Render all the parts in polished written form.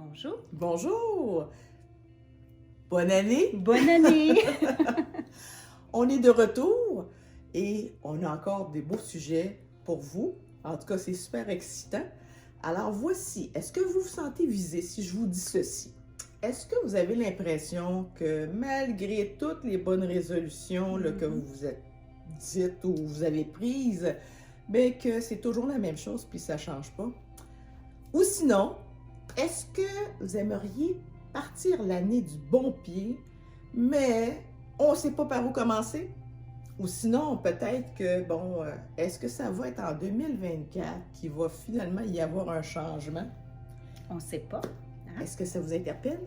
Bonjour. Bonjour! Bonne année! Bonne année! On est de retour et on a encore des beaux sujets pour vous. En tout cas, c'est super excitant. Alors voici, est-ce que vous vous sentez visé si je vous dis ceci? Est-ce que vous avez l'impression que malgré toutes les bonnes résolutions là, que vous vous êtes dites ou vous avez prises, bien que c'est toujours la même chose puis ça ne change pas? Ou sinon, est-ce que vous aimeriez partir l'année du bon pied, mais on ne sait pas par où commencer? Ou sinon, peut-être que, est-ce que ça va être en 2024 qu'il va finalement y avoir un changement? On ne sait pas. Hein? Est-ce que ça vous interpelle?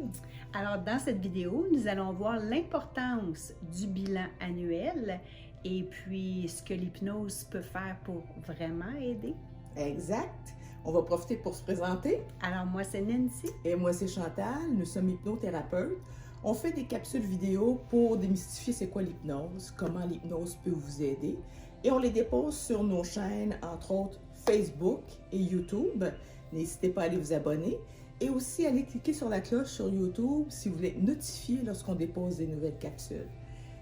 Alors, dans cette vidéo, nous allons voir l'importance du bilan annuel et puis ce que l'hypnose peut faire pour vraiment aider. Exact. On va profiter pour se présenter. Alors, moi, c'est Nancy. Et moi, c'est Chantal. Nous sommes hypnothérapeutes. On fait des capsules vidéo pour démystifier c'est quoi l'hypnose, comment l'hypnose peut vous aider. Et on les dépose sur nos chaînes, entre autres Facebook et YouTube. N'hésitez pas à aller vous abonner. Et aussi, allez cliquer sur la cloche sur YouTube si vous voulez être notifié lorsqu'on dépose des nouvelles capsules.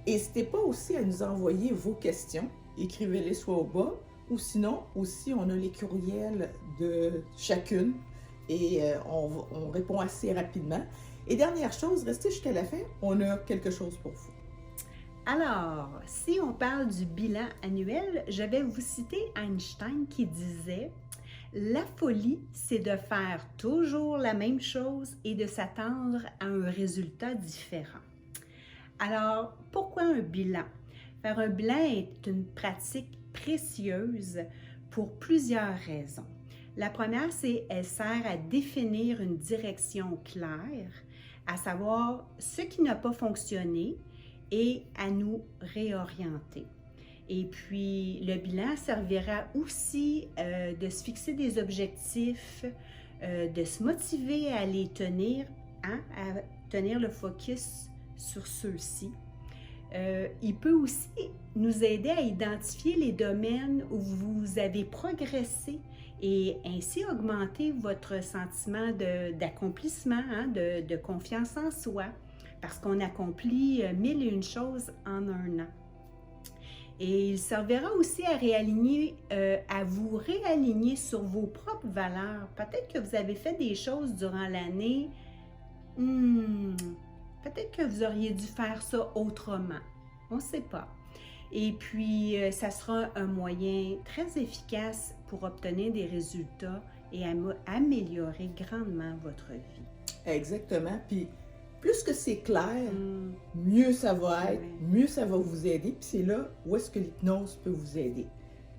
N'hésitez pas aussi à nous envoyer vos questions. Écrivez-les soit au bas ou sinon, aussi, on a les courriels de chacune et on répond assez rapidement. Et dernière chose, restez jusqu'à la fin, on a quelque chose pour vous. Alors, si on parle du bilan annuel, je vais vous citer Einstein qui disait « La folie, c'est de faire toujours la même chose et de s'attendre à un résultat différent. » Alors, pourquoi un bilan? Faire un bilan est une pratique précieuse pour plusieurs raisons. La première, c'est qu'elle sert à définir une direction claire, à savoir ce qui n'a pas fonctionné et à nous réorienter. Et puis, le bilan servira aussi de se fixer des objectifs, de se motiver à les tenir, à tenir le focus sur ceux-ci. Il peut aussi nous aider à identifier les domaines où vous avez progressé et ainsi augmenter votre sentiment d'accomplissement, de confiance en soi, parce qu'on accomplit 1001 choses en un an. Et il servira aussi à vous réaligner sur vos propres valeurs. Peut-être que vous avez fait des choses durant l'année, peut-être que vous auriez dû faire ça autrement. On ne sait pas. Et puis, ça sera un moyen très efficace pour obtenir des résultats et améliorer grandement votre vie. Exactement. Puis, plus que c'est clair, mieux ça va être, mieux ça va vous aider. Puis c'est là où est-ce que l'hypnose peut vous aider.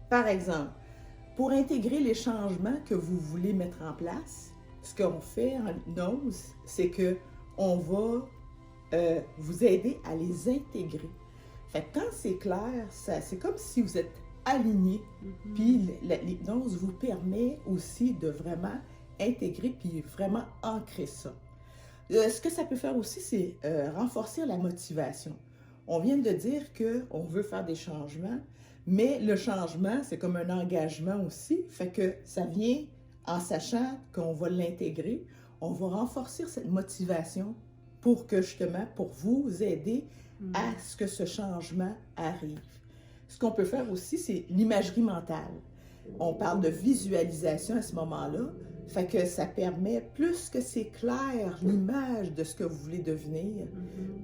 Par exemple, pour intégrer les changements que vous voulez mettre en place, ce qu'on fait en hypnose, c'est que on va vous aider à les intégrer. Fait que quand c'est clair, c'est comme si vous êtes aligné, puis l'hypnose vous permet aussi de vraiment intégrer puis vraiment ancrer ça. Ce que ça peut faire aussi, c'est renforcer la motivation. On vient de dire qu'on veut faire des changements, mais le changement, c'est comme un engagement aussi, fait que ça vient en sachant qu'on va l'intégrer, on va renforcer cette motivation pour que justement, pour vous aider à ce que ce changement arrive. Ce qu'on peut faire aussi, c'est l'imagerie mentale. On parle de visualisation à ce moment-là, fait que ça permet, plus que c'est clair l'image de ce que vous voulez devenir,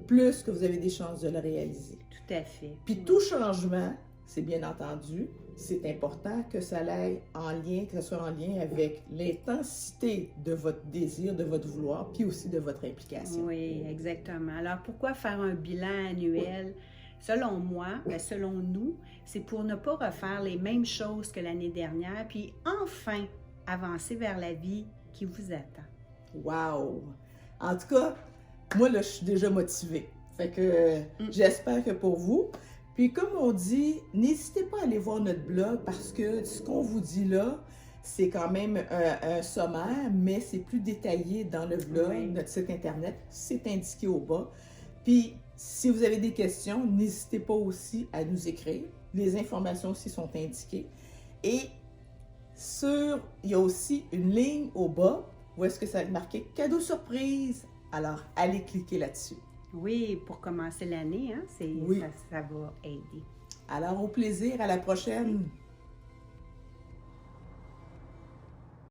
plus que vous avez des chances de le réaliser. Tout à fait. Puis tout changement, c'est bien entendu, c'est important que ça aille en lien, que ça soit en lien avec l'intensité de votre désir, de votre vouloir, puis aussi de votre implication. Oui, exactement. Alors, pourquoi faire un bilan annuel? Selon moi, mais selon nous, c'est pour ne pas refaire les mêmes choses que l'année dernière, puis enfin avancer vers la vie qui vous attend. Wow! En tout cas, moi, là, je suis déjà motivée. Fait que j'espère que pour vous. Puis comme on dit, n'hésitez pas à aller voir notre blog parce que ce qu'on vous dit là, c'est quand même un sommaire, mais c'est plus détaillé dans le blog, notre site internet, c'est indiqué au bas. Puis si vous avez des questions, n'hésitez pas aussi à nous écrire. Les informations aussi sont indiquées. Et il y a aussi une ligne au bas où est-ce que ça va être marqué cadeau surprise. Alors, allez cliquer là-dessus. Oui, pour commencer l'année, hein, Oui. ça va aider. Alors, au plaisir, à la prochaine.